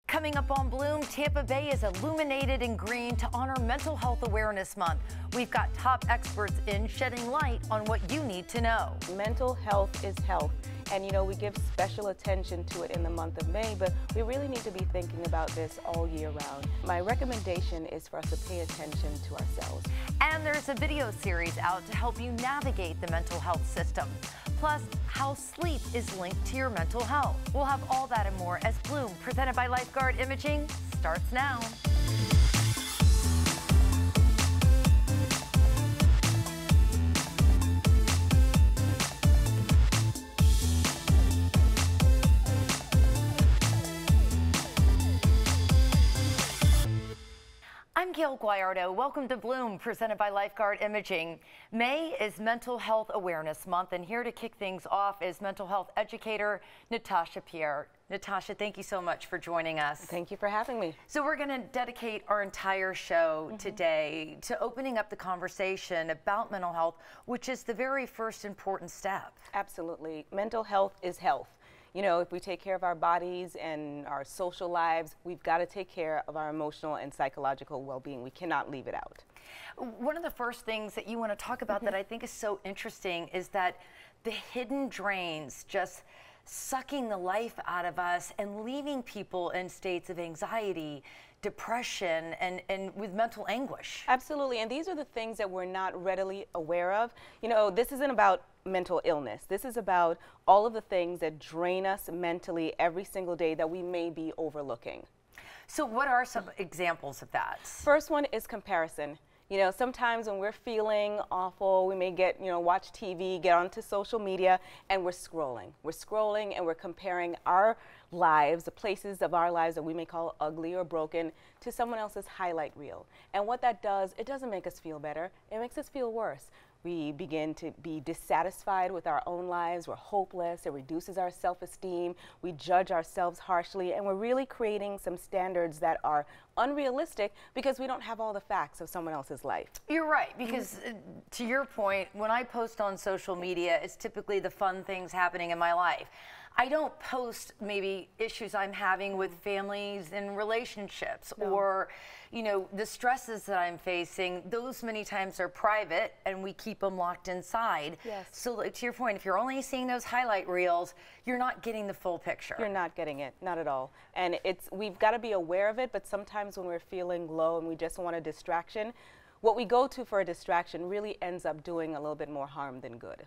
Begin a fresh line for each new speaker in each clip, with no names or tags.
Coming up on Bloom, Tampa Bay is illuminated in green to honor Mental Health Awareness Month. We've got top experts in shedding light on what you need to know.
Mental health is health. And you know, we give special attention to it in the month of May, but we really need to be thinking about this all year round. My recommendation is for us to pay attention to ourselves.
And there's a video series out to help you navigate the mental health system. Plus, how sleep is linked to your mental health. We'll have all that and more as Bloom, presented by Lifeguard Imaging, starts now. I'm Gayle Guyardo. Welcome to Bloom, presented by Lifeguard Imaging. May is Mental Health Awareness Month, and here to kick things off is mental health educator Natasha Pierre. Natasha, thank you so much for joining us.
Thank you for having me.
So we're going to dedicate our entire show today to opening up the conversation about mental health, which is the very first important step.
Absolutely. Mental health is health. You know, if we take care of our bodies and our social lives, we've got to take care of our emotional and psychological well-being. We cannot leave it out.
One of the first things that you want to talk about that I think is so interesting is that the hidden drains just sucking the life out of us and leaving people in states of anxiety, depression, and with mental anguish.
Absolutely, and these are the things that we're not readily aware of. You know, this isn't about mental illness. This is about all of the things that drain us mentally every single day that we may be overlooking.
So what are some examples of that?
First one is comparison. You know, sometimes when we're feeling awful, we may get, watch TV, get onto social media, and we're scrolling. We're scrolling and we're comparing our lives, the places of our lives that we may call ugly or broken, to someone else's highlight reel. And what that does, it doesn't make us feel better. It makes us feel worse. We begin to be dissatisfied with our own lives. We're hopeless. It reduces our self-esteem. We judge ourselves harshly, and we're really creating some standards that are unrealistic because we don't have all the facts of someone else's life.
You're right, because to your point, when I post on social media, it's typically the fun things happening in my life. I don't post maybe issues I'm having with families and relationships or, the stresses that I'm facing. Those many times are private and we keep them locked inside.
Yes.
So to your point, if you're only seeing those highlight reels, you're not getting the full picture.
You're not getting it, not at all. And we've got to be aware of it, but sometimes when we're feeling low and we just want a distraction, what we go to for a distraction really ends up doing a little bit more harm than good.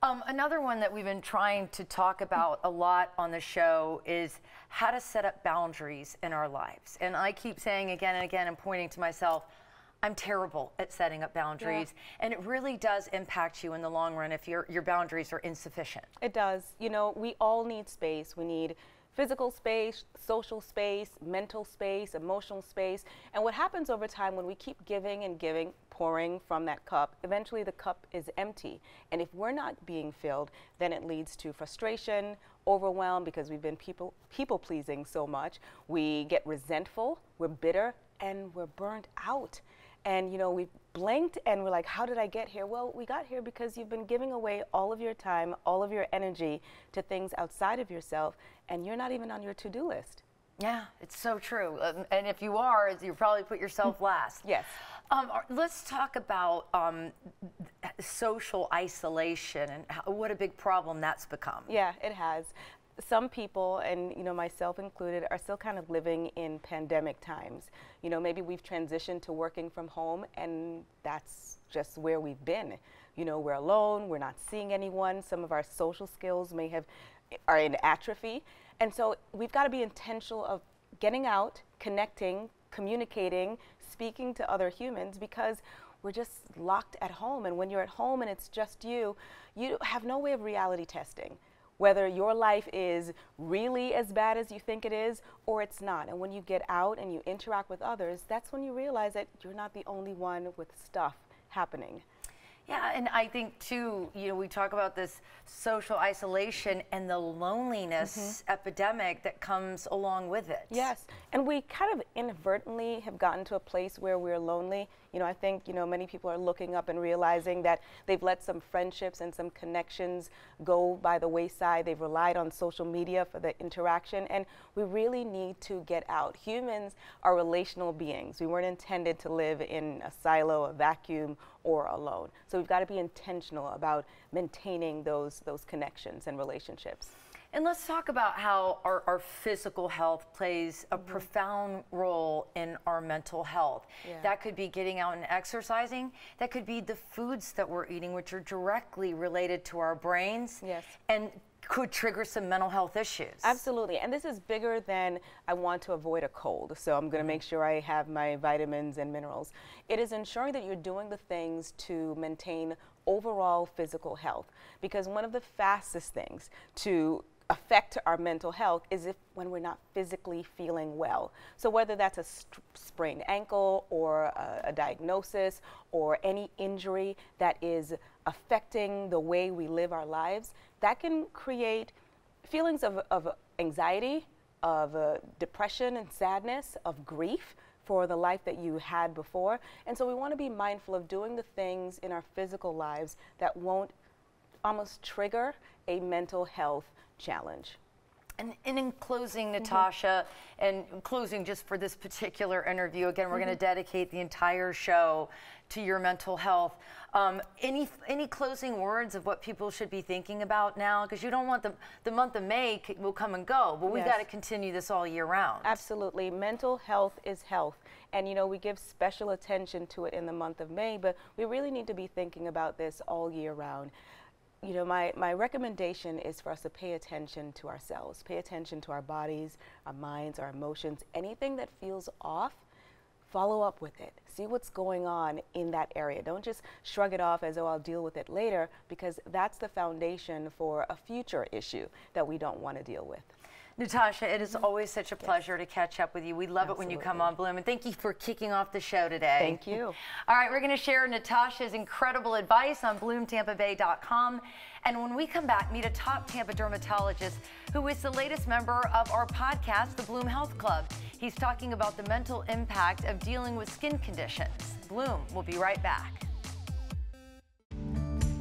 Another one that we've been trying to talk about a lot on the show is how to set up boundaries in our lives. And I keep saying again and again and pointing to myself, I'm terrible at setting up boundaries. Yeah. And it really does impact you in the long run if your boundaries are insufficient.
It does. You know, we all need space. We need physical space, social space, mental space, emotional space. And what happens over time when we keep giving and giving, pouring from that cup, eventually the cup is empty. And if we're not being filled, then it leads to frustration, overwhelm, because we've been people pleasing so much. We get resentful, we're bitter, and we're burnt out. And we've blinked and we're like, how did I get here? Well, we got here because you've been giving away all of your time, all of your energy to things outside of yourself, and you're not even on your to-do list.
Yeah, it's so true. And if you are, you probably put yourself last.
Yes.
Let's talk about social isolation and what a big problem that's become.
Yeah, it has. Some people, and myself included, are still kind of living in pandemic times. Maybe we've transitioned to working from home, and that's just where we've been. We're alone, we're not seeing anyone. Some of our social skills are in atrophy. And so we've got to be intentional of getting out, connecting, communicating, speaking to other humans, because we're just locked at home. And when you're at home and it's just you have no way of reality testing whether your life is really as bad as you think it is or it's not. And when you get out and you interact with others, that's when you realize that you're not the only one with stuff happening.
Yeah, and I think too, you know, we talk about this social isolation and the loneliness epidemic that comes along with it.
Yes, and we kind of inadvertently have gotten to a place where we're lonely. You know, I think, you know, many people are looking up and realizing that they've let some friendships and some connections go by the wayside. They've relied on social media for the interaction, and we really need to get out. Humans are relational beings. We weren't intended to live in a silo, a vacuum, or alone. So we've got to be intentional about maintaining those connections and relationships.
And let's talk about how our physical health plays a profound role in our mental health.
Yeah.
That could be getting out and exercising. That could be the foods that we're eating, which are directly related to our brains.
Yes.
And could trigger some mental health issues.
Absolutely, and this is bigger than I want to avoid a cold, so I'm going to make sure I have my vitamins and minerals. It is ensuring that you're doing the things to maintain overall physical health, because one of the fastest things to affect our mental health is when we're not physically feeling well. So whether that's a sprained ankle or a diagnosis or any injury that is affecting the way we live our lives, that can create feelings of anxiety, of depression and sadness, of grief for the life that you had before. And so we want to be mindful of doing the things in our physical lives that won't almost trigger a mental health challenge.
And in closing, Natasha, and in closing just for this particular interview, again, we're going to dedicate the entire show to your mental health. Any closing words of what people should be thinking about now? Because you don't want the month of May will come and go, but we've got to continue this all year round.
Absolutely. Mental health is health. And, you know, we give special attention to it in the month of May, but we really need to be thinking about this all year round. You know, my recommendation is for us to pay attention to ourselves, pay attention to our bodies, our minds, our emotions. Anything that feels off, follow up with it. See what's going on in that area. Don't just shrug it off as though I'll deal with it later, because that's the foundation for a future issue that we don't want to deal with.
Natasha, it is always such a pleasure to catch up with you. We love it when you come on Bloom, and thank you for kicking off the show today.
Thank you.
All right, we're going to share Natasha's incredible advice on BloomTampaBay.com, and when we come back, meet a top Tampa dermatologist who is the latest member of our podcast, the Bloom Health Club. He's talking about the mental impact of dealing with skin conditions. Bloom, we'll be right back.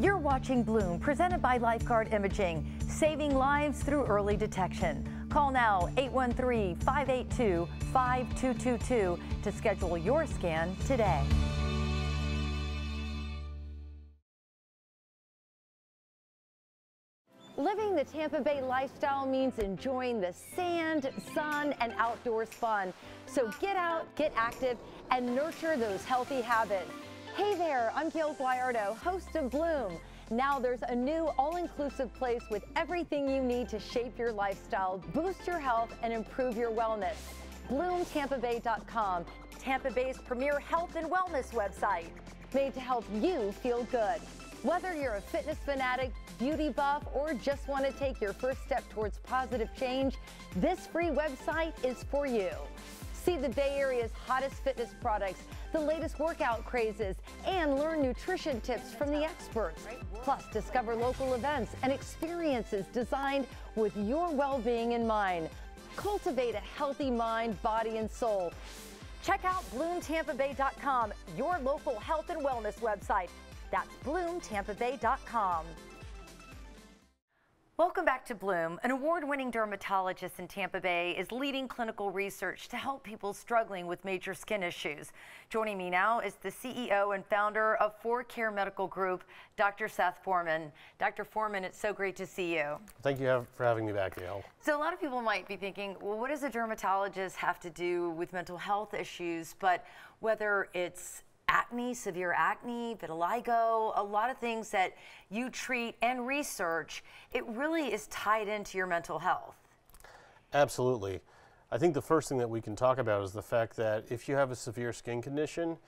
You're watching Bloom, presented by Lifeguard Imaging, saving lives through early detection. Call now, 813-582-5222 to schedule your scan today. Living the Tampa Bay lifestyle means enjoying the sand, sun, and outdoors fun. So get out, get active, and nurture those healthy habits. Hey there, I'm Gayle, host of Bloom. Now there's a new all-inclusive place with everything you need to shape your lifestyle, boost your health, and improve your wellness. BloomTampaBay.com, Tampa Bay's premier health and wellness website, made to help you feel good. Whether you're a fitness fanatic, beauty buff, or just want to take your first step towards positive change, this free website is for you. See the Bay Area's hottest fitness products, the latest workout crazes, and learn nutrition tips from the experts. Plus, discover local events and experiences designed with your well-being in mind. Cultivate a healthy mind, body, and soul. Check out BloomTampaBay.com, your local health and wellness website. That's BloomTampaBay.com. Welcome back to Bloom. An award-winning dermatologist in Tampa Bay is leading clinical research to help people struggling with major skin issues. Joining me now is the CEO and founder of 4Care Medical Group, Dr. Seth Foreman. Dr. Foreman, it's so great to see you.
Thank you for having me back, Gayle.
So a lot of people might be thinking, well, what does a dermatologist have to do with mental health issues? But whether it's acne, severe acne, vitiligo, a lot of things that you treat and research, it really is tied into your mental health.
Absolutely. I think the first thing that we can talk about is the fact that if you have a severe skin condition,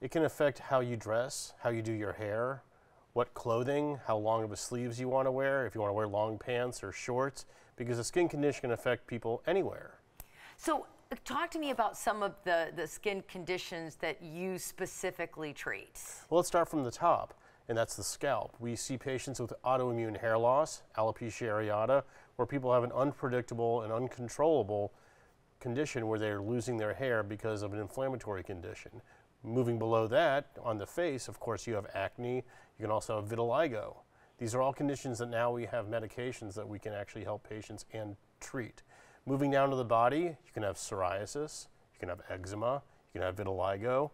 it can affect how you dress, how you do your hair, what clothing, how long of a sleeves you want to wear, if you want to wear long pants or shorts, because a skin condition can affect people anywhere.
So talk to me about some of the skin conditions that you specifically treat.
Well, let's start from the top. and that's the scalp. We see patients with autoimmune hair loss, alopecia areata, where people have an unpredictable and uncontrollable condition where they're losing their hair because of an inflammatory condition. Moving below that, on the face, of course, you have acne. You can also have vitiligo. These are all conditions that now we have medications that we can actually help patients and treat. Moving down to the body, you can have psoriasis, you can have eczema, you can have vitiligo,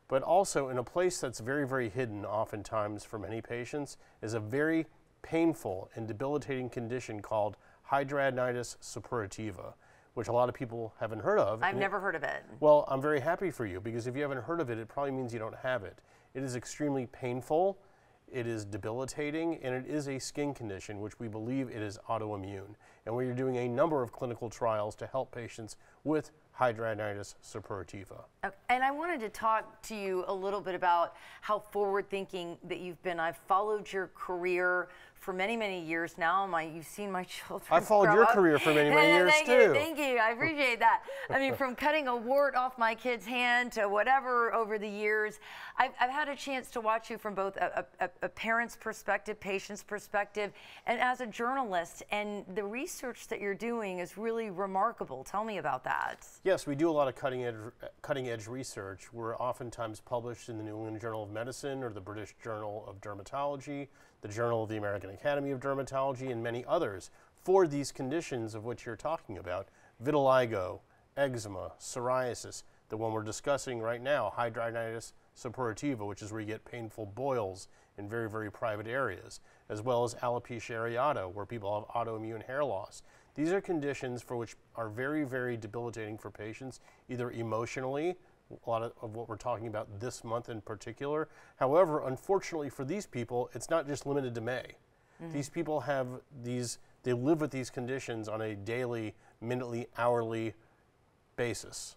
but also in a place that's very, very hidden oftentimes for many patients is a very painful and debilitating condition called hidradenitis suppurativa, which a lot of people haven't heard of.
I've never heard of it.
Well, I'm very happy for you, because if you haven't heard of it, it probably means you don't have it. It is extremely painful, it is debilitating, and it is a skin condition, which we believe it is autoimmune. And we are doing a number of clinical trials to help patients with hidradenitis suppurativa.
And I wanted to talk to you a little bit about how forward-thinking that you've been. I've followed your career for many, many years now. You've seen my children
I followed
grow
your
up.
career for many, many years too.
Thank you. I appreciate that. I mean, from cutting a wart off my kid's hand to whatever over the years, I've had a chance to watch you from both a parent's perspective, patient's perspective, and as a journalist. And the research that you're doing is really remarkable. Tell me about that.
Yes, we do a lot of cutting edge research. We're oftentimes published in the New England Journal of Medicine or the British Journal of Dermatology, the Journal of the American Academy of Dermatology, and many others for these conditions of which you're talking about: vitiligo, eczema, psoriasis, the one we're discussing right now, hidradenitis suppurativa, which is where you get painful boils in very, very private areas, as well as alopecia areata, where people have autoimmune hair loss. These are conditions for which are very, very debilitating for patients, either emotionally, a lot of what we're talking about this month in particular. However, unfortunately for these people, it's not just limited to May. These people have they live with these conditions on a daily, minutely, hourly basis.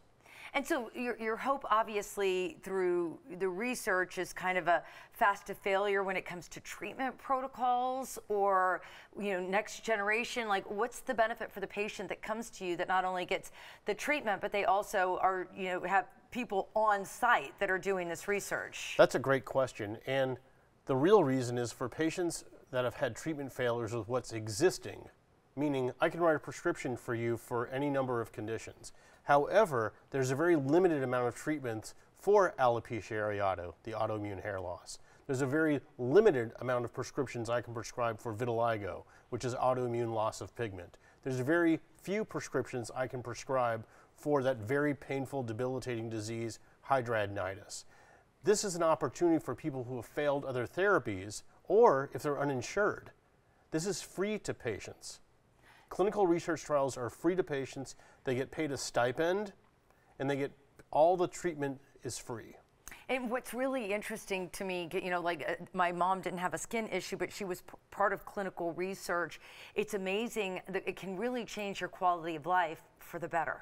And so your hope, obviously, through the research is kind of a fast to failure when it comes to treatment protocols, or next generation. Like, what's the benefit for the patient that comes to you that not only gets the treatment, but they also are have people on site that are doing this research?
That's a great question, and the real reason is for patients that have had treatment failures with what's existing, meaning I can write a prescription for you for any number of conditions. However, there's a very limited amount of treatments for alopecia areata, the autoimmune hair loss. There's a very limited amount of prescriptions I can prescribe for vitiligo, which is autoimmune loss of pigment. There's very few prescriptions I can prescribe for that very painful, debilitating disease, hidradenitis. This is an opportunity for people who have failed other therapies, or if they're uninsured. This is free to patients. Clinical research trials are free to patients. They get paid a stipend, and they get all the treatment is free.
And what's really interesting to me, my mom didn't have a skin issue, but she was part of clinical research. It's amazing that it can really change your quality of life for the better.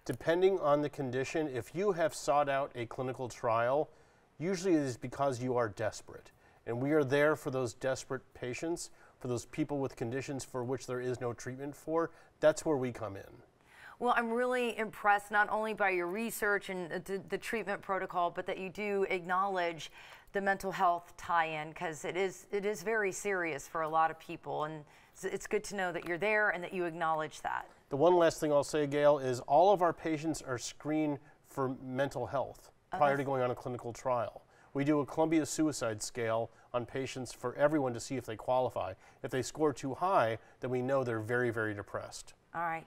Depending on the condition, if you have sought out a clinical trial, usually it is because you are desperate. And we are there for those desperate patients, for those people with conditions for which there is no treatment for. That's where we come in.
Well, I'm really impressed not only by your research and the treatment protocol, but that you do acknowledge the mental health tie-in, because it is very serious for a lot of people, and it's good to know that you're there and that you acknowledge that.
The one last thing I'll say, Gayle, is all of our patients are screened for mental health prior to going on a clinical trial. We do a Columbia suicide scale on patients for everyone to see if they qualify. If they score too high, then we know they're very, very depressed.
All right.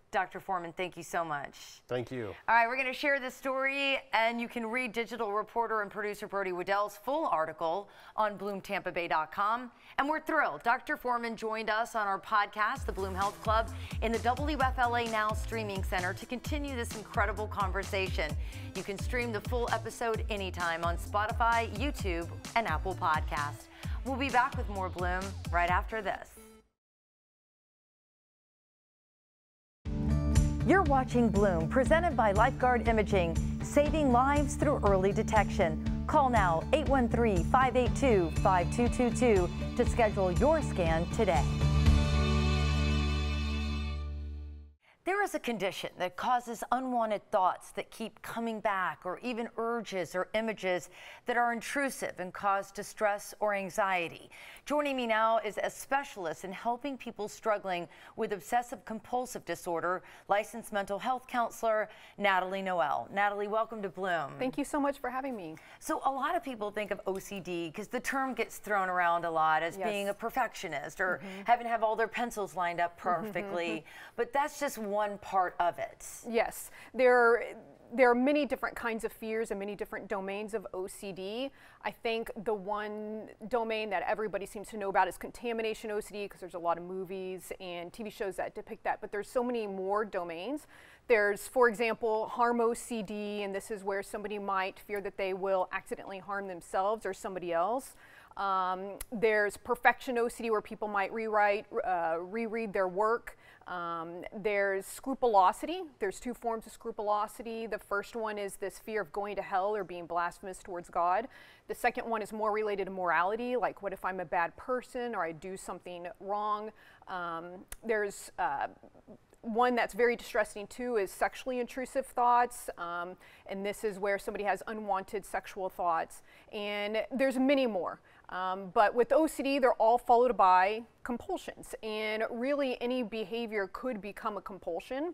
Dr. Foreman, thank you so much.
Thank you.
All right, we're going to share this story, and you can read digital reporter and producer Brody Waddell's full article on BloomTampaBay.com. And we're thrilled. Dr. Foreman joined us on our podcast, The Bloom Health Club, in the WFLA Now Streaming Center to continue this incredible conversation. You can stream the full episode anytime on Spotify, YouTube, and Apple Podcasts. We'll be back with more Bloom right after this. You're watching Bloom, presented by Lifeguard Imaging, saving lives through early detection. Call now 813-582-5222 to schedule your scan today. There there is a condition that causes unwanted thoughts that keep coming back, or even urges or images that are intrusive and cause distress or anxiety. Joining me now is a specialist in helping people struggling with obsessive compulsive disorder, licensed mental health counselor, Natalie Noel. Natalie, welcome to Bloom.
Thank you so much for having me.
So a lot of people think of OCD because the term gets thrown around a lot as being a perfectionist or having to have all their pencils lined up perfectly, but that's just one part of it.
Yes, there are many different kinds of fears and many different domains of OCD. I think the one domain that everybody seems to know about is contamination OCD, because there's a lot of movies and TV shows that depict that, but there's so many more domains. There's, for example, harm OCD, and this is where somebody might fear that they will accidentally harm themselves or somebody else. There's perfection OCD, where people might reread their work. There's scrupulosity. There's two forms of scrupulosity. The first one is this fear of going to hell or being blasphemous towards God. The second one is more related to morality, like what if I'm a bad person or I do something wrong. There's one that's very distressing too is sexually intrusive thoughts, and this is where somebody has unwanted sexual thoughts, and there's many more. But with OCD, they're all followed by compulsions, and really any behavior could become a compulsion.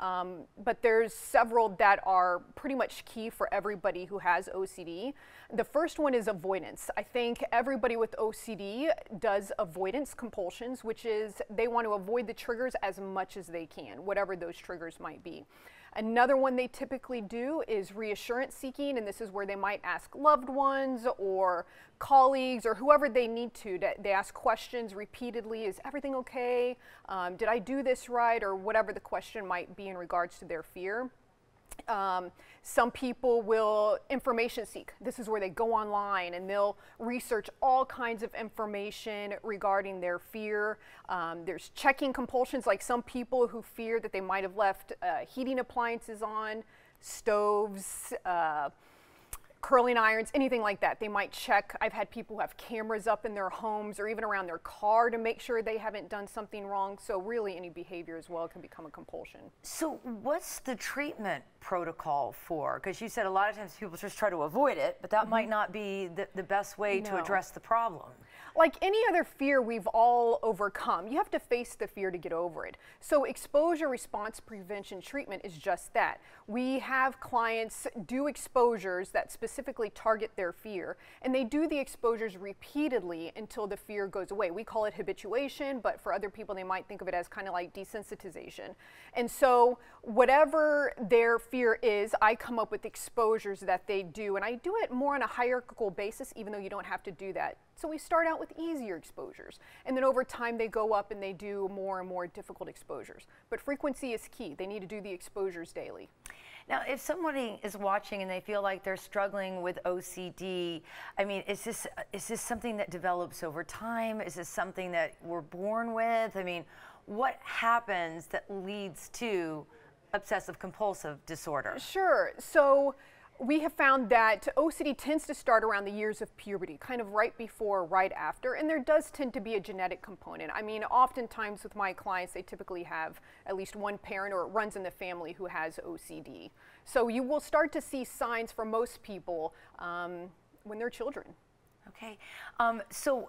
But there's several that are pretty much key for everybody who has OCD. The first one is avoidance. I think everybody with OCD does avoidance compulsions, which is they want to avoid the triggers as much as they can, whatever those triggers might be. Another one they typically do is reassurance seeking, and this is where they might ask loved ones or colleagues or whoever they need to. They ask questions repeatedly. Is everything okay? Did I do this right? Or whatever the question might be in regards to their fear. Some people will information seek. This is where they go online and they'll research all kinds of information regarding their fear. There's checking compulsions, like some people who fear that they might have left heating appliances on, stoves, curling irons, anything like that. They might check. I've had people who have cameras up in their homes or even around their car to make sure they haven't done something wrong. So really any behavior as well can become a compulsion.
So what's the treatment protocol for? Because you said a lot of times people just try to avoid it, but that might not be the best way to address the problem.
Like any other fear we've all overcome, you have to face the fear to get over it. So exposure response prevention treatment is just that. We have clients do exposures that specifically target their fear, and they do the exposures repeatedly until the fear goes away. We call it habituation, but for other people they might think of it as kind of like desensitization. And so whatever their fear is, I come up with exposures that they do, and I do it more on a hierarchical basis, even though you don't have to do that. So we start out with easier exposures, and then over time they go up and they do more and more difficult exposures. But frequency is key. They need to do the exposures daily.
Now, if somebody is watching and they feel like they're struggling with OCD, I mean, is this something that develops over time? Is this something that we're born with? I mean, what happens that leads to obsessive compulsive disorder?
Sure. So we have found that OCD tends to start around the years of puberty, kind of right before, right after, and there does tend to be a genetic component. I mean, oftentimes with my clients, they typically have at least one parent or it runs in the family who has OCD. So you will start to see signs for most people when they're children.
Okay, so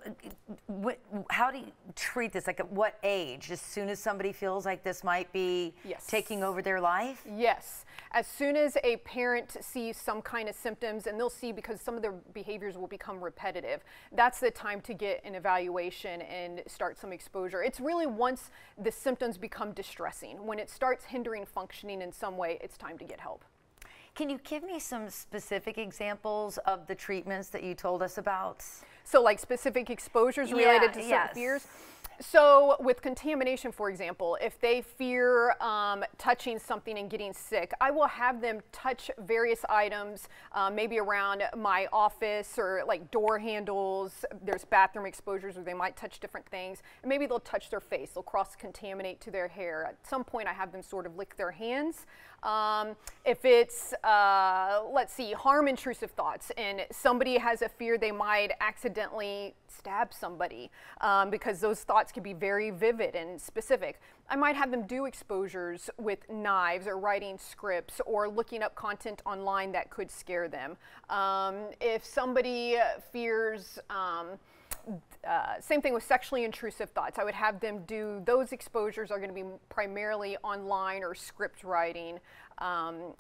how do you treat this? Like at what age? As soon as somebody feels like this might be taking over their life?
Yes. As soon as a parent sees some kind of symptoms, and they'll see because some of their behaviors will become repetitive, that's the time to get an evaluation and start some exposure. It's really once the symptoms become distressing. When it starts hindering functioning in some way, it's time to get help.
Can you give me some specific examples of the treatments that you told us about?
So like specific exposures related to certain fears? So with contamination, for example, if they fear touching something and getting sick, I will have them touch various items, maybe around my office or like door handles. There's bathroom exposures where they might touch different things. And maybe they'll touch their face. They'll cross-contaminate to their hair. At some point, I have them sort of lick their hands. If it's, let's see, harm intrusive thoughts, and somebody has a fear they might accidentally stab somebody, because those thoughts can be very vivid and specific. I might have them do exposures with knives or writing scripts or looking up content online that could scare them. If somebody fears, same thing with sexually intrusive thoughts, I would have them do, those exposures are going to be primarily online or script writing. I'm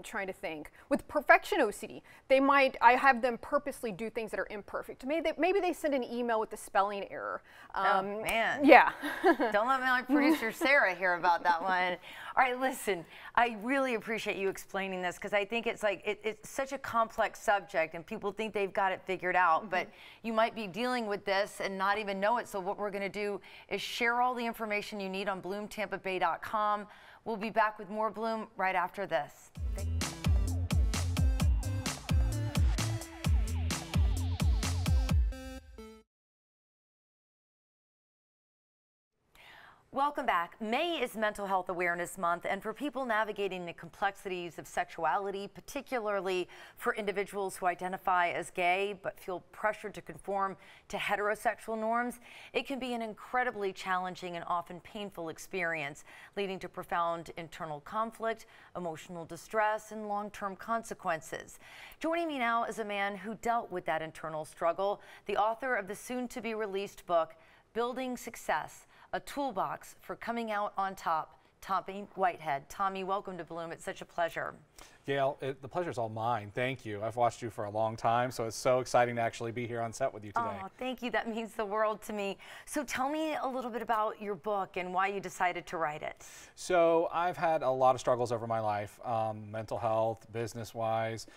trying to think. With perfection OCD, I have them purposely do things that are imperfect. Maybe they send an email with a spelling error.
Oh, man.
Yeah.
Don't let my producer Sarah hear about that one. All right, listen, I really appreciate you explaining this, because I think it's like, it's such a complex subject and people think they've got it figured out, but you might be dealing with this and not even know it. So what we're going to do is share all the information you need on bloomtampabay.com. We'll be back with more Bloom right after this. Welcome back. May is Mental Health Awareness Month, and for people navigating the complexities of sexuality, particularly for individuals who identify as gay but feel pressured to conform to heterosexual norms, it can be an incredibly challenging and often painful experience, leading to profound internal conflict, emotional distress, and long-term consequences. Joining me now is a man who dealt with that internal struggle, the author of the soon-to-be-released book, Building Success, a toolbox for coming out on top, Tommy Whitehead. Tommy, welcome to Bloom. It's such a pleasure.
Gayle, the pleasure's all mine. Thank you. I've watched you for a long time, so it's so exciting to actually be here on set with you today.
Oh, thank you. That means the world to me. So tell me a little bit about your book and why you decided to write it.
So I've had a lot of struggles over my life, mental health, business-wise,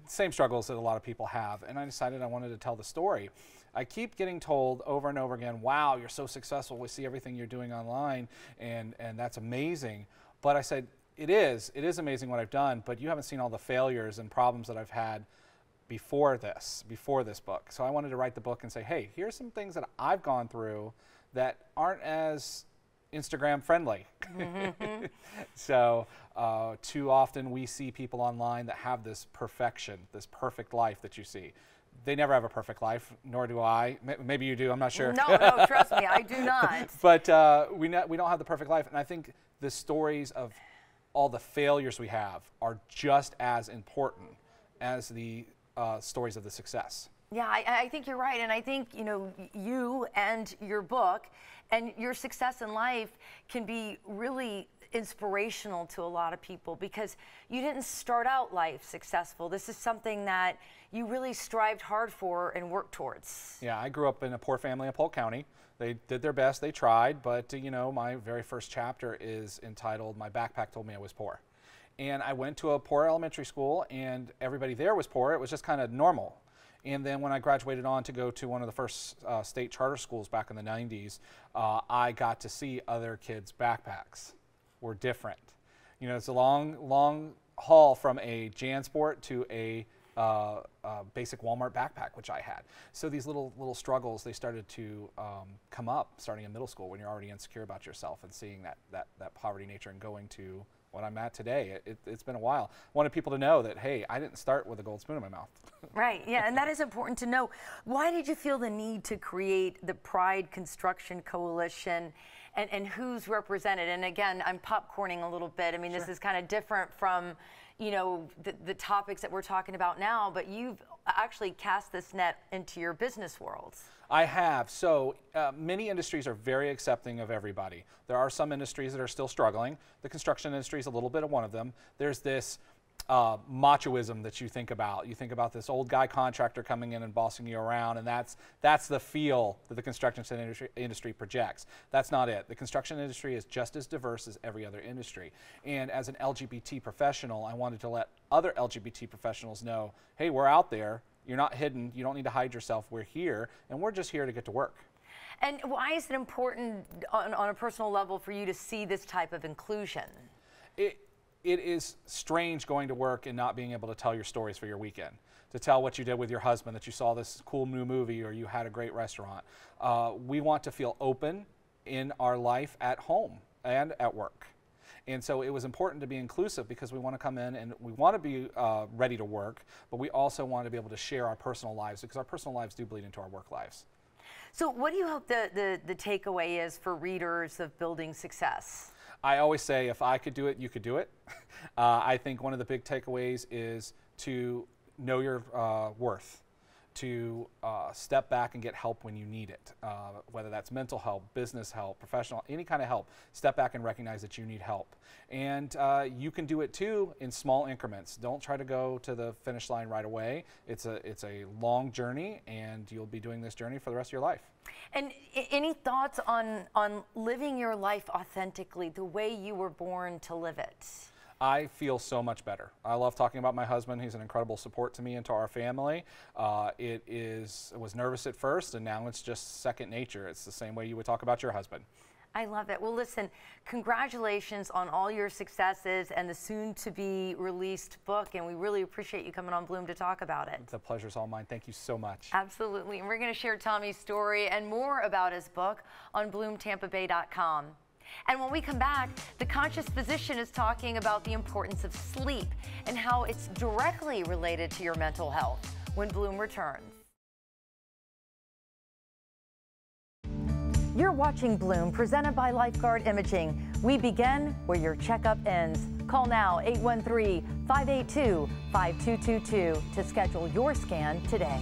same struggles that a lot of people have, and I decided I wanted to tell the story. I keep getting told over and over again, wow, you're so successful, we see everything you're doing online, and that's amazing. But I said, it is amazing what I've done, but you haven't seen all the failures and problems that I've had before this book. So I wanted to write the book and say, hey, here's some things that I've gone through that aren't as Instagram friendly. So too often we see people online that have this perfection, this perfect life that you see. They never have a perfect life, nor do I. Maybe you do, I'm not sure.
No, trust me, I do not.
But we don't have the perfect life, and I think the stories of all the failures we have are just as important as the stories of the success.
Yeah, I think you're right, and I think, you know, you and your book and your success in life can be really inspirational to a lot of people, because you didn't start out life successful. This is something that you really strived hard for and worked towards.
Yeah, I grew up in a poor family in Polk County. They did their best, they tried, but you know, my very first chapter is entitled "My Backpack Told Me I Was Poor." And I went to a poor elementary school and everybody there was poor. It was just kind of normal. And then when I graduated on to go to one of the first state charter schools back in the 90s, I got to see other kids' backpacks were different. You know, it's a long haul from a JanSport to a basic Walmart backpack, which I had. So these little struggles, they started to come up starting in middle school when you're already insecure about yourself and seeing that poverty nature and going to what I'm at today. It's been a while. I wanted people to know that, hey, I didn't start with a gold spoon in my mouth.
Right, yeah, and that is important to know. Why did you feel the need to create the Pride Construction Coalition, and who's represented? And again, I'm popcorning a little bit. I mean, this is kind of different from, you know, the topics that we're talking about now, but you've actually cast this net into your business world.
I have. So many industries are very accepting of everybody. There are some industries that are still struggling. The construction industry is a little bit of one of them. There's this machoism that you think about. You think about this old guy contractor coming in and bossing you around, and that's the feel that the construction industry projects. That's not it. The construction industry is just as diverse as every other industry. And as an LGBT professional, I wanted to let other LGBT professionals know, hey, we're out there. You're not hidden. You don't need to hide yourself. We're here, and we're just here to get to work.
And why is it important on a personal level for you to see this type of inclusion?
It is strange going to work and not being able to tell your stories for your weekend, to tell what you did with your husband, that you saw this cool new movie or you had a great restaurant. We want to feel open in our life at home and at work. And so it was important to be inclusive because we want to come in and we want to be ready to work, but we also want to be able to share our personal lives because our personal lives do bleed into our work lives.
So what do you hope the takeaway is for readers of Building Success?
I always say, if I could do it, you could do it. I think one of the big takeaways is to know your worth, to step back and get help when you need it, whether that's mental help, business help, professional, any kind of help. Step back and recognize that you need help. And you can do it too in small increments. Don't try to go to the finish line right away. It's a long journey, and you'll be doing this journey for the rest of your life.
And any thoughts on living your life authentically, the way you were born to live it?
I feel so much better. I love talking about my husband. He's an incredible support to me and to our family. I was nervous at first, and now it's just second nature. It's the same way you would talk about your husband.
I love it. Well, listen, congratulations on all your successes and the soon-to-be released book, and we really appreciate you coming on Bloom to talk about it.
The pleasure's all mine. Thank you so much.
Absolutely. And we're going to share Tommy's story and more about his book on bloomtampabay.com. And when we come back, the conscious physician is talking about the importance of sleep and how it's directly related to your mental health when Bloom returns. You're watching Bloom, presented by Lifeguard Imaging. We begin where your checkup ends. Call now, 813-582-5222 to schedule your scan today.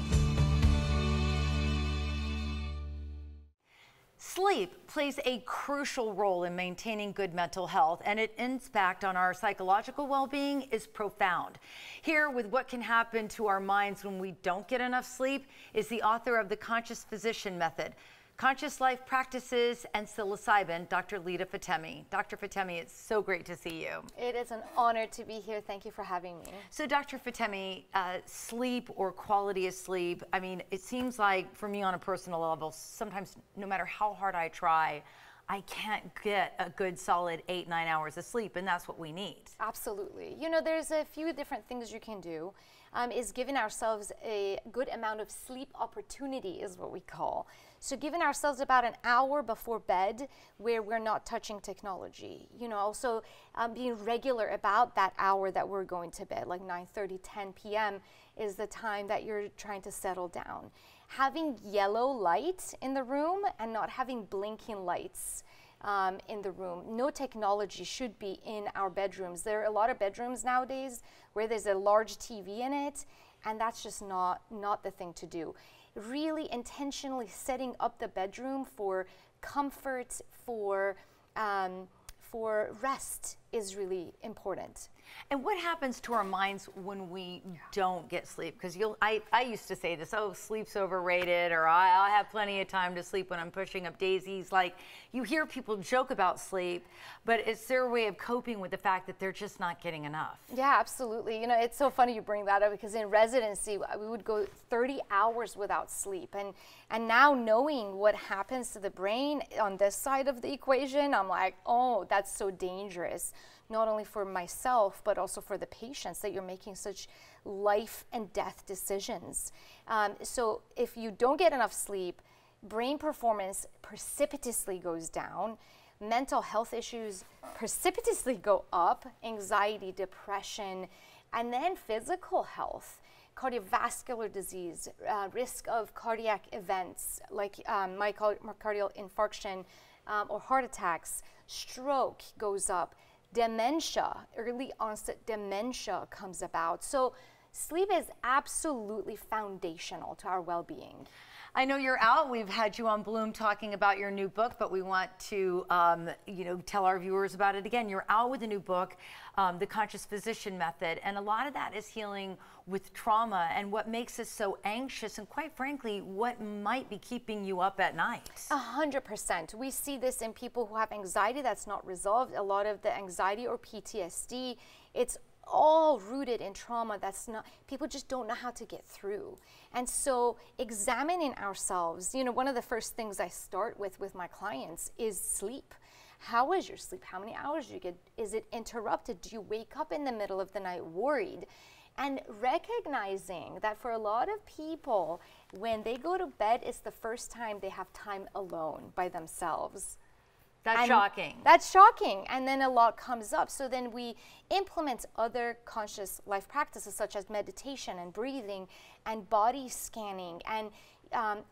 Sleep plays a crucial role in maintaining good mental health, and its impact on our psychological well-being is profound. Here, with what can happen to our minds when we don't get enough sleep, is the author of The Conscious Physician Method, Conscious Life Practices, and Psilocybin, Dr. Lita Fatemi. Dr. Fatemi, it's so great to see you.
It is an honor to be here. Thank you for having me.
So, Dr. Fatemi, sleep or quality of sleep, I mean, it seems like for me on a personal level, sometimes no matter how hard I try, I can't get a good solid 8-9 hours of sleep, and that's what we need.
Absolutely. You know, there's a few different things you can do. Is giving ourselves a good amount of sleep opportunity is what we call. So giving ourselves about an hour before bed where we're not touching technology. You know, also being regular about that hour that we're going to bed, like 9:30, 10 p.m. is the time that you're trying to settle down. Having yellow light in the room and not having blinking lights in the room. No technology should be in our bedrooms. There are a lot of bedrooms nowadays where there's a large TV in it, and that's just not the thing to do. Really intentionally setting up the bedroom for comfort, for rest is really important.
And what happens to our minds when we don't get sleep? Because I used to say this, oh, sleep's overrated, or I'll have plenty of time to sleep when I'm pushing up daisies. Like, you hear people joke about sleep, but it's their way of coping with the fact that they're just not getting enough.
Yeah, absolutely. You know, it's so funny you bring that up because in residency, we would go 30 hours without sleep. And now knowing what happens to the brain on this side of the equation, I'm like, oh, that's so dangerous. Not only for myself, but also for the patients, that you're making such life and death decisions. So if you don't get enough sleep, brain performance precipitously goes down, mental health issues precipitously go up, anxiety, depression, and then physical health, cardiovascular disease, risk of cardiac events like myocardial infarction or heart attacks, stroke goes up. Dementia, early onset dementia comes about. So sleep is absolutely foundational to our well-being.
I know you're out. We've had you on Bloom talking about your new book, but we want to tell our viewers about it again. You're out with a new book, The Conscious Physician Method, and a lot of that is healing with trauma and what makes us so anxious, and quite frankly, what might be keeping you up at night.
100%. We see this in people who have anxiety that's not resolved. A lot of the anxiety or PTSD, it's all rooted in trauma that's not, people just don't know how to get through. And so examining ourselves, you know, one of the first things I start with my clients is sleep. How is your sleep? How many hours do you get? Is it interrupted? Do you wake up in the middle of the night worried? And recognizing that for a lot of people, when they go to bed, it's the first time they have time alone by themselves.
That's shocking.
That's shocking. And then a lot comes up. So then we implement other conscious life practices such as meditation and breathing and body scanning and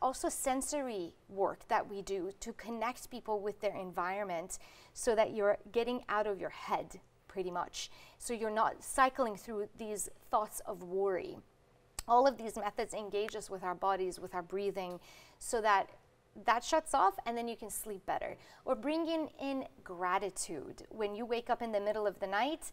also sensory work that we do to connect people with their environment so that you're getting out of your head pretty much. So you're not cycling through these thoughts of worry. All of these methods engage us with our bodies, with our breathing, so that shuts off and then you can sleep better. Or bringing in gratitude. When you wake up in the middle of the night,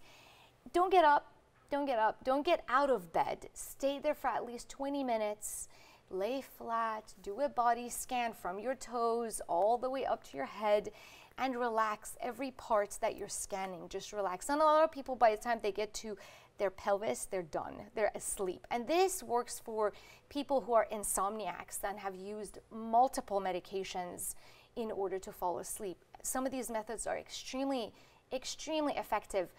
don't get up, don't get up, don't get out of bed. Stay there for at least 20 minutes, lay flat, do a body scan from your toes all the way up to your head and relax every part that you're scanning. Just relax. And a lot of people, by the time they get to their pelvis, they're done, they're asleep. And this works for people who are insomniacs and have used multiple medications in order to fall asleep. Some of these methods are extremely, extremely effective.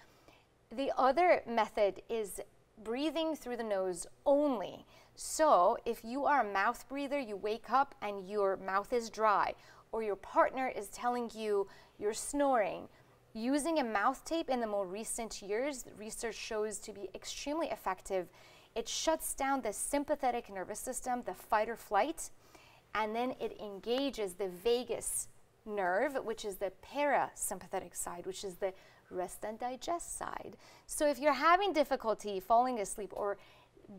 The other method is breathing through the nose only. So if you are a mouth breather, you wake up and your mouth is dry, or your partner is telling you you're snoring, using a mouth tape in the more recent years, research shows to be extremely effective. It shuts down the sympathetic nervous system, the fight or flight, and then it engages the vagus nerve, which is the parasympathetic side, which is the rest and digest side. So if you're having difficulty falling asleep or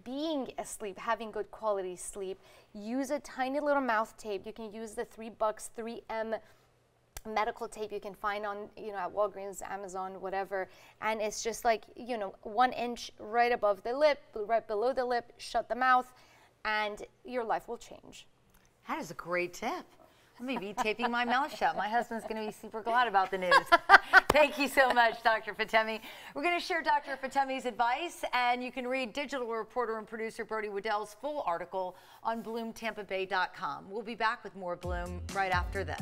being asleep, having good quality sleep, use a tiny little mouth tape. You can use the $3 3M medical tape you can find on, at Walgreens, Amazon, whatever. And it's just like, 1 inch right above the lip, right below the lip, shut the mouth, and your life will change.
That is a great tip. I may be taping my mouth shut. My husband's going to be super glad about the news. Thank you so much, Dr. Fatemi. We're going to share Dr. Fatemi's advice, and you can read digital reporter and producer Brody Waddell's full article on BloomTampaBay.com. We'll be back with more Bloom right after this.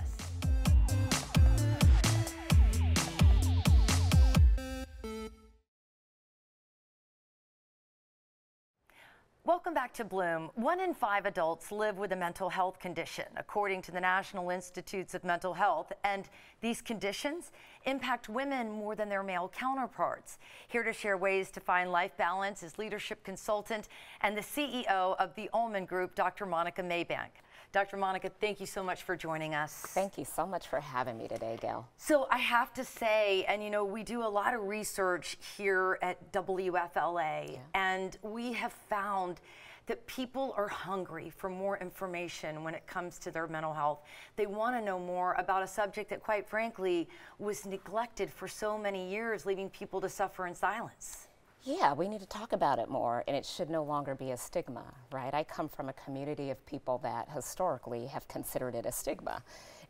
Welcome back to Bloom. 1 in 5 adults live with a mental health condition, according to the National Institutes of Mental Health, and these conditions impact women more than their male counterparts. Here to share ways to find life balance is leadership consultant and the CEO of the Ullman Group, Dr. Monica Maybank. Dr. Monica, thank you so much for joining us.
Thank you so much for having me today, Gayle.
So I have to say, and we do a lot of research here at WFLA, and we have found that people are hungry for more information when it comes to their mental health. They want to know more about a subject that, quite frankly, was neglected for so many years, leaving people to suffer in silence.
Yeah, we need to talk about it more, and it should no longer be a stigma, right? I come from a community of people that historically have considered it a stigma.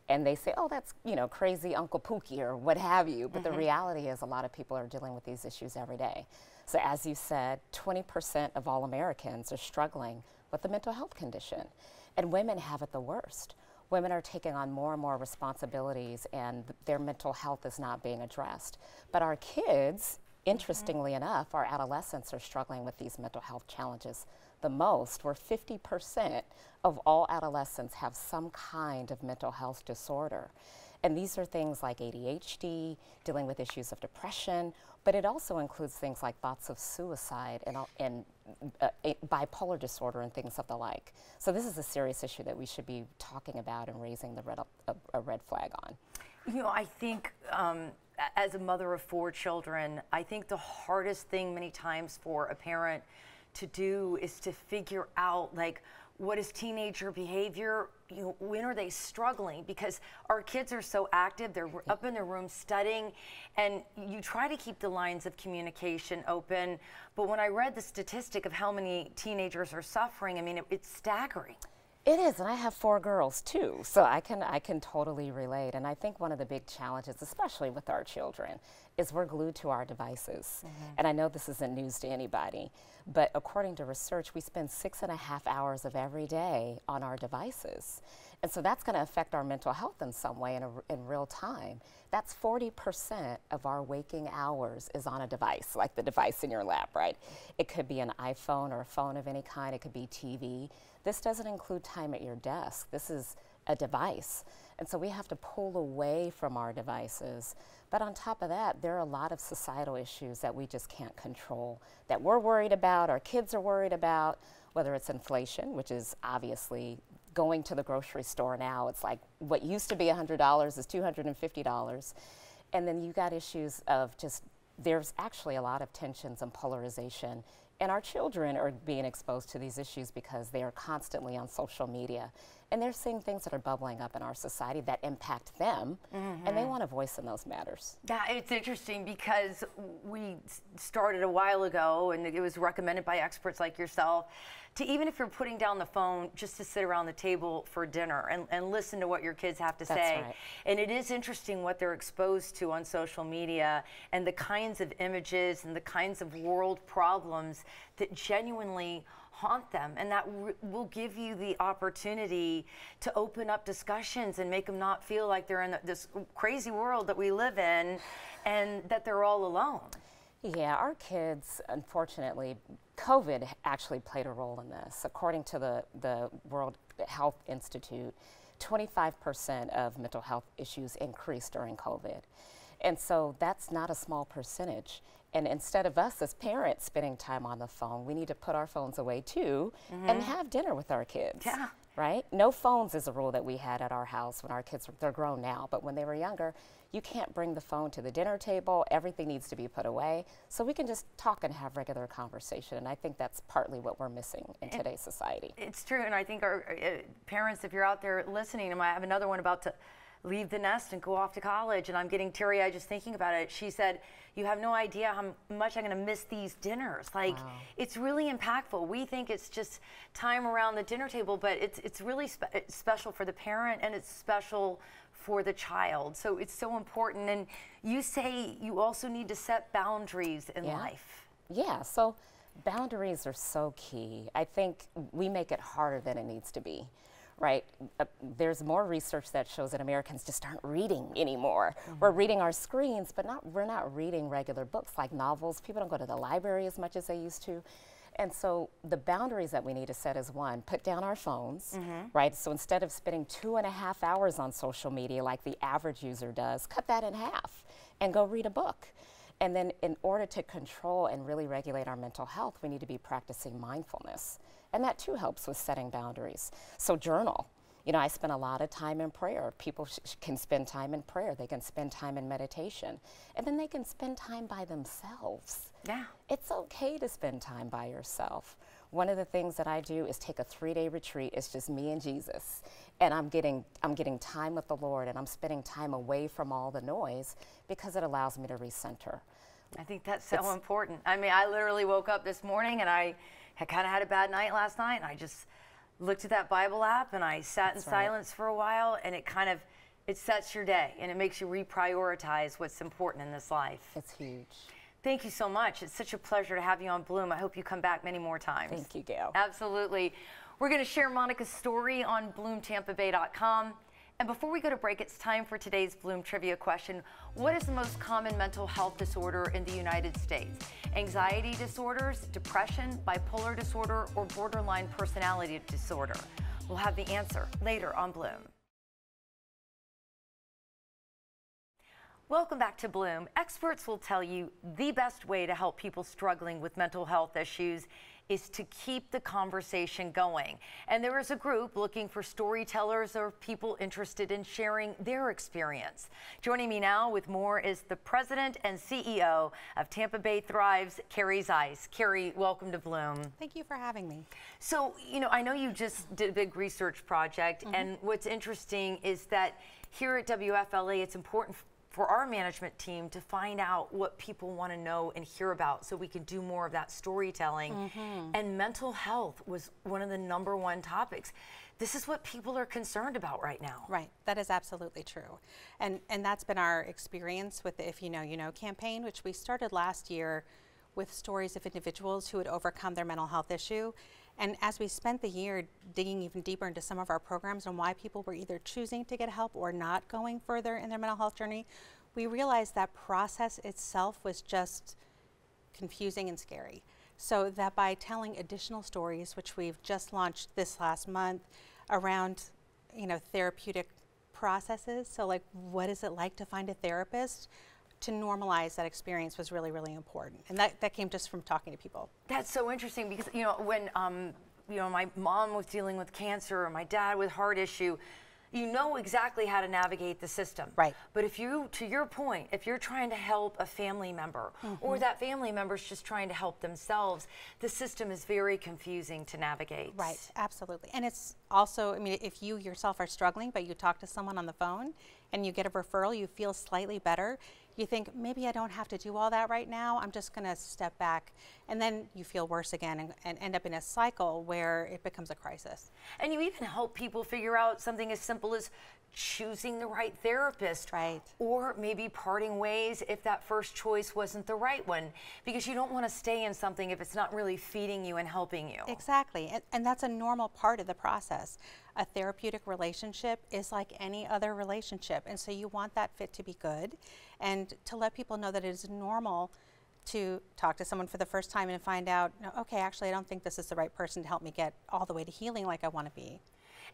And they say, oh, that's, crazy Uncle Pookie or what have you. But the reality is a lot of people are dealing with these issues every day. So as you said, 20% of all Americans are struggling with a mental health condition. And women have it the worst. Women are taking on more and more responsibilities, and their mental health is not being addressed. But our kids, interestingly enough, our adolescents are struggling with these mental health challenges the most, where 50% of all adolescents have some kind of mental health disorder. And these are things like ADHD, dealing with issues of depression, but it also includes things like thoughts of suicide and bipolar disorder and things of the like. So this is a serious issue that we should be talking about and raising a red flag on.
I think as a mother of 4 children, I think the hardest thing many times for a parent to do is to figure out, what is teenager behavior? When are they struggling? Because our kids are so active, they're up in their room studying, and you try to keep the lines of communication open. But when I read the statistic of how many teenagers are suffering, it's staggering.
It is, and I have 4 girls too, so I can totally relate. And I think one of the big challenges, especially with our children, is we're glued to our devices. And I know this isn't news to anybody, but according to research, we spend 6.5 hours of every day on our devices. And so that's going to affect our mental health in some way in real time. That's 40% of our waking hours is on a device, like the device in your lap, right? It could be an iPhone or a phone of any kind. It could be TV. This doesn't include time at your desk. This is a device. And so we have to pull away from our devices. But on top of that, there are a lot of societal issues that we just can't control, that we're worried about, our kids are worried about, whether it's inflation, which is obviously going to the grocery store now. It's like what used to be $100 is $250. And then you got issues of just, there's actually a lot of tensions and polarization. And our children are being exposed to these issues because they are constantly on social media. And they're seeing things that are bubbling up in our society that impact them, and they want a voice in those matters.
Yeah, it's interesting because we started a while ago, and it was recommended by experts like yourself, to even if you're putting down the phone, just to sit around the table for dinner and listen to what your kids have to say.
Right.
And it is interesting what they're exposed to on social media and the kinds of images and the kinds of world problems that genuinely haunt them, and that will give you the opportunity to open up discussions and make them not feel like they're in this crazy world that we live in and that they're all alone.
Yeah, our kids, unfortunately, COVID actually played a role in this. According to the World Health Institute, 25% of mental health issues increased during COVID. And so that's not a small percentage. And instead of us as parents spending time on the phone, we need to put our phones away too and have dinner with our kids.
Yeah.
Right? No phones is a rule that we had at our house when our kids were, they're grown now, but when they were younger, you can't bring the phone to the dinner table. Everything needs to be put away so we can just talk and have regular conversation. And I think that's partly what we're missing in today's society.
It's true, and I think our parents, if you're out there listening, and I have another one about to leave the nest and go off to college, and I'm getting teary-eyed just thinking about it. She said, you have no idea how much I'm going to miss these dinners. Like, wow. It's really impactful. We think it's just time around the dinner table, but it's really it's special for the parent, and it's special for the child. So it's so important. And you say you also need to set boundaries in life.
Yeah, so boundaries are so key. I think we make it harder than it needs to be. Right? There's more research that shows that Americans just aren't reading anymore. We're reading our screens, but we're not reading regular books like novels. People don't go to the library as much as they used to. And so the boundaries that we need to set is one, put down our phones, right? So instead of spending 2.5 hours on social media like the average user does, cut that in half and go read a book. And then in order to control and really regulate our mental health, we need to be practicing mindfulness. And that too helps with setting boundaries. So journal. You know, I spend a lot of time in prayer. People can spend time in prayer. They can spend time in meditation. And then they can spend time by themselves. Yeah. It's okay to spend time by yourself. One of the things that I do is take a 3-day retreat. It's just me and Jesus. And I'm getting time with the Lord, and I'm spending time away from all the noise because it allows me to recenter.
I think that's so important. I mean, I literally woke up this morning and I kind of had a bad night last night, and I just looked at that Bible app and I sat in silence for a while, and it sets your day and it makes you reprioritize what's important in this life.
It's huge.
Thank you so much. It's such a pleasure to have you on Bloom. I hope you come back many more times.
Thank you, Gayle.
Absolutely. We're going to share Monica's story on BloomTampaBay.com. And before we go to break, it's time for today's Bloom Trivia question. What is the most common mental health disorder in the United States? Anxiety disorders, depression, bipolar disorder, or borderline personality disorder? We'll have the answer later on Bloom. Welcome back to Bloom. Experts will tell you the best way to help people struggling with mental health issues is to keep the conversation going. And there is a group looking for storytellers or people interested in sharing their experience. Joining me now with more is the president and CEO of Tampa Bay Thrives, Carrie Zeiss. Carrie, welcome to Bloom.
Thank you for having me. So,
you know, I know you just did a big research project, and what's interesting is that here at WFLA, it's important for our management team to find out what people want to know and hear about so we can do more of that storytelling. And mental health was one of the #1 topics. This is what people are concerned about right now.
Right, that is absolutely true. And that's been our experience with the If You Know, You Know campaign, which we started last year with stories of individuals who had overcome their mental health issue. And as we spent the year digging even deeper into some of our programs and why people were either choosing to get help or not going further in their mental health journey, we realized that process itself was just confusing and scary. So that by telling additional stories, which we've just launched this last month, around therapeutic processes. So like, what is it like to find a therapist? To normalize that experience was really, really important. And that came just from talking to people.
That's so interesting because, when, my mom was dealing with cancer or my dad with heart issue, you know exactly how to navigate the system.
Right.
But if you, to your point, if you're trying to help a family member or that family member's just trying to help themselves, the system is very confusing to navigate.
Right, absolutely. And it's also, if you yourself are struggling, but you talk to someone on the phone and you get a referral, you feel slightly better. You think, maybe I don't have to do all that right now. I'm just going to step back. And then you feel worse again and end up in a cycle where it becomes a crisis.
And you even help people figure out something as simple as choosing the right therapist.
Right.
Or maybe parting ways if that first choice wasn't the right one. Because you don't want to stay in something if it's not really feeding you and helping you.
Exactly. And that's a normal part of the process. A therapeutic relationship is like any other relationship. And so you want that fit to be good and to let people know that it is normal to talk to someone for the first time and find out, okay, actually, I don't think this is the right person to help me get all the way to healing like I want to be.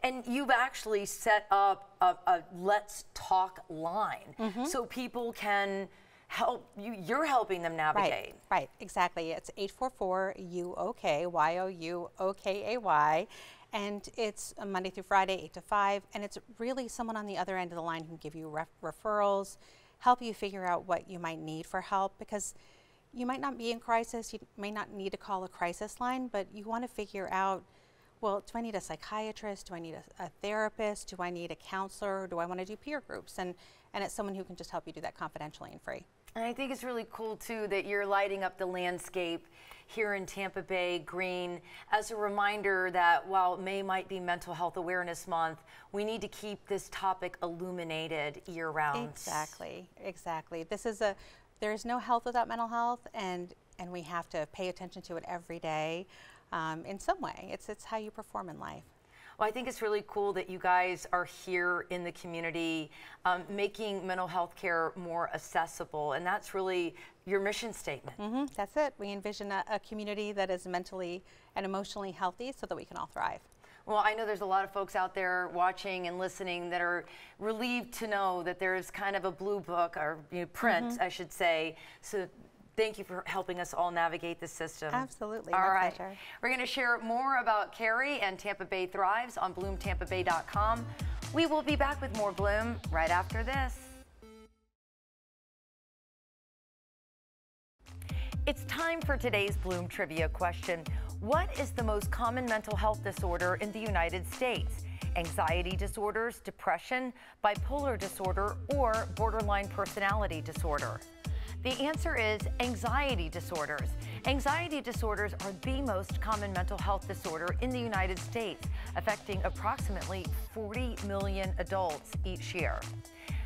And you've actually set up a Let's Talk line so people can help you. You're helping them navigate.
Right, exactly. It's 844-YOUOKAY, Y-O-U-O-K-A-Y. And it's Monday through Friday, 8 to 5. And it's really someone on the other end of the line who can give you referrals, help you figure out what you might need for help, because you might not be in crisis. You may not need to call a crisis line, but you want to figure out, well, do I need a psychiatrist? Do I need a therapist? Do I need a counselor? Or do I want to do peer groups? And it's someone who can just help you do that confidentially and free.
And I think it's really cool, too, that you're lighting up the landscape here in Tampa Bay green as a reminder that while May might be Mental Health Awareness Month, we need to keep this topic illuminated year-round.
Exactly, exactly. There is no health without mental health, and we have to pay attention to it every day in some way. It's how you perform in life.
Well, I think it's really cool that you guys are here in the community making mental health care more accessible, and that's really your mission statement.
That's it. We envision a community that is mentally and emotionally healthy so that we can all thrive.
Well, I know there's a lot of folks out there watching and listening that are relieved to know that there's kind of a blue book, or print, I should say. So thank you for helping us all navigate the system.
Absolutely.
All right.
Pleasure.
We're going to share more about Carrie and Tampa Bay Thrives on BloomTampaBay.com. We will be back with more Bloom right after this. It's time for today's Bloom Trivia question. What is the most common mental health disorder in the United States? Anxiety disorders, depression, bipolar disorder, or borderline personality disorder? The answer is anxiety disorders. Anxiety disorders are the most common mental health disorder in the United States, affecting approximately 40 million adults each year.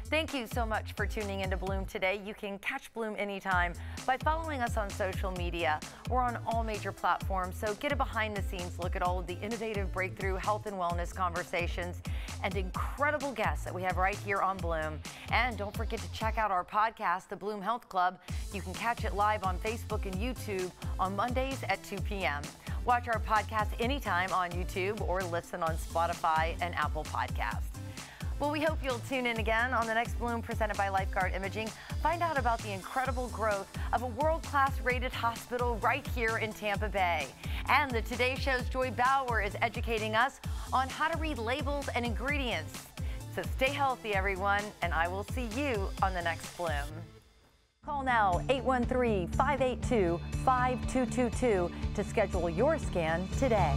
Thank you so much for tuning into Bloom today. You can catch Bloom anytime by following us on social media. We're on all major platforms, so get a behind-the-scenes look at all of the innovative breakthrough health and wellness conversations and incredible guests that we have right here on Bloom. And don't forget to check out our podcast, The Bloom Health Club. You can catch it live on Facebook and YouTube on Mondays at 2 p.m. Watch our podcast anytime on YouTube or listen on Spotify and Apple Podcasts. Well, we hope you'll tune in again on the next Bloom presented by Lifeguard Imaging. Find out about the incredible growth of a world-class rated hospital right here in Tampa Bay. And the Today Show's Joy Bauer is educating us on how to read labels and ingredients. So stay healthy, everyone, and I will see you on the next Bloom. Call now 813-582-5222 to schedule your scan today.